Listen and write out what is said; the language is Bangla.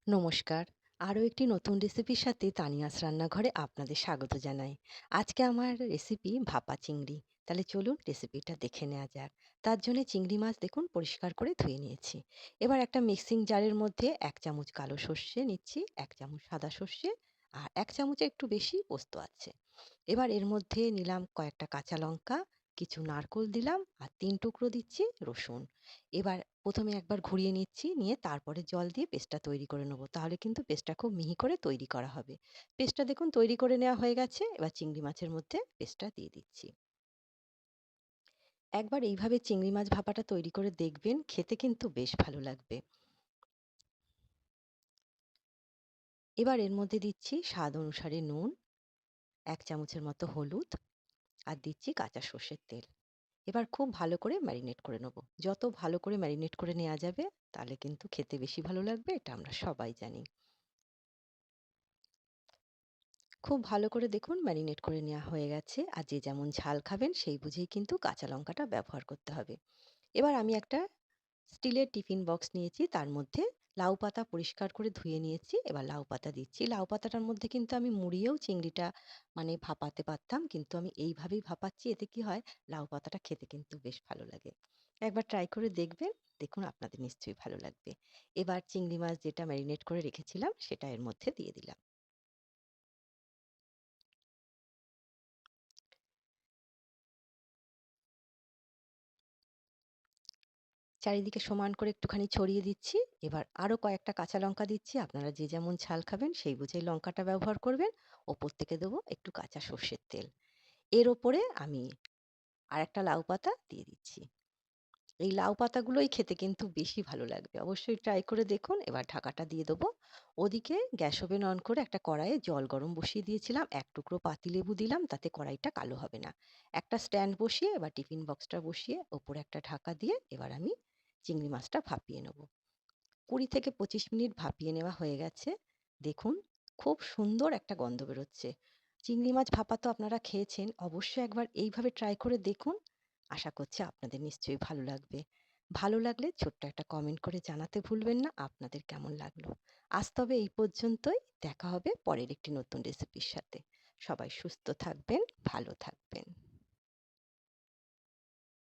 নমস্কার। আরও একটি নতুন রেসিপির সাথে তানিয়াস রান্নাঘরে আপনাদের স্বাগত জানাই। আজকে আমার রেসিপি ভাপা চিংড়ি। তাহলে চলুন রেসিপিটা দেখে নেওয়া যাক। তার জন্য চিংড়ি মাছ দেখুন পরিষ্কার করে ধুয়ে নিয়েছি। এবার একটা মিক্সিং জারের মধ্যে ১ চামচ কালো সর্ষে নিচ্ছি, ১ চামচ সাদা সর্ষে আর ১ চামচের একটু বেশি পোস্ত আছে। এবার এর মধ্যে নিলাম কয়েকটা কাঁচা লঙ্কা, কিছু নারকোল দিলাম আর ৩ টুকরো দিচ্ছি রসুন। এবার ১ম এ একবার ঘুরিয়ে নিচ্ছি, নিয়ে তারপরে জল দিয়ে পেস্টটা তৈরি করে নেব। তাহলে কিন্তু পেস্টটা খুব মিহি করে তৈরি করা হবে। পেস্টটা দেখুন তৈরি করে নেওয়া হয়ে গেছে। এবার চিংড়ি মাছের মধ্যে পেস্টটা দিয়ে দিচ্ছি। একবার এইভাবে চিংড়ি মাছ ভাপাটা তৈরি করে দেখবেন, খেতে কিন্তু বেশ ভালো লাগবে। এবার এর মধ্যে দিচ্ছি স্বাদ অনুসারে নুন, ১ চামচের মতো হলুদ আর দিচ্ছি কাঁচা সর্ষের তেল। এবার খুব ভালো করে ম্যারিনেট করে নেব। যত ভালো করে ম্যারিনেট করে নেওয়া যাবে, তাহলে কিন্তু খেতে বেশি ভালো লাগবে, এটা আমরা সবাই জানি। খুব ভালো করে দেখুন ম্যারিনেট করে নেওয়া হয়ে গেছে। আর যে যেমন ঝাল খাবেন সেই বুঝেই কিন্তু কাঁচা লঙ্কাটা ব্যবহার করতে হবে। এবার আমি একটা স্টিলের টিফিন বক্স নিয়েছি, তার মধ্যে লাউ পাতা পরিষ্কার করে ধুয়ে নিয়েছি। এবার লাউ পাতা দিচ্ছি। লাউ পাতাটার মধ্যে কিন্তু আমি মুড়িয়েও চিংড়িটা ভাপাতে পারতাম, কিন্তু আমি এইভাবেই ভাপাচ্ছি। এতে কি হয়, লাউ পাতাটা খেতে কিন্তু বেশ ভালো লাগে। একবার ট্রাই করে দেখবেন, দেখুন আপনাদের নিশ্চয়ই ভালো লাগবে। এবার চিংড়ি মাছ যেটা ম্যারিনেট করে রেখেছিলাম সেটা এর মধ্যে দিয়ে দিলাম। চারিদিকে সমান করে একটুখানি ছড়িয়ে দিচ্ছি। এবার আরো কয়েকটা কাঁচা লঙ্কা দিচ্ছি। আপনারা যে যেমন ঝাল খাবেন সেই বুঝেই লঙ্কাটা ব্যবহার করবেন। ওপর থেকে দেবো একটু কাঁচা সর্ষের তেল। এর ওপরে আমি আরেকটা লাউ পাতা দিয়ে দিচ্ছি। এই লাউ পাতাগুলোই খেতে কিন্তু বেশি ভালো লাগবে। অবশ্যই ট্রাই করে দেখুন। এবার ঢাকাটা দিয়ে দেবো। ওদিকে গ্যাস ওভেন অন করে একটা কড়াইয়ে জল গরম বসিয়ে দিয়েছিলাম। ১ টুকরো পাতিলেবু দিলাম, তাতে কড়াইটা কালো হবে না। একটা স্ট্যান্ড বসিয়ে এবার টিফিন বক্সটা বসিয়ে ওপরে একটা ঢাকা দিয়ে এবার আমি চিংড়ি মাছটা ভাপিয়ে নেব। ২০ থেকে ২৫ মিনিট ভাপিয়ে নেওয়া হয়ে গেছে। দেখুন খুব সুন্দর একটা গন্ধ বেরোচ্ছে। চিংড়ি মাছ ভাপা তো আপনারা খেয়েছেন। অবশ্যই একবার এইভাবে ট্রাই করে দেখুন। আশা করছি আপনাদের নিশ্চয়ই ভালো লাগবে। ভালো লাগলে ছোট্ট একটা কমেন্ট করে জানাতে ভুলবেন না আপনাদের কেমন লাগলো। আজ তবে এই পর্যন্তই। দেখা হবে পরের একটি নতুন রেসিপির সাথে। সবাই সুস্থ থাকবেন, ভালো থাকবেন।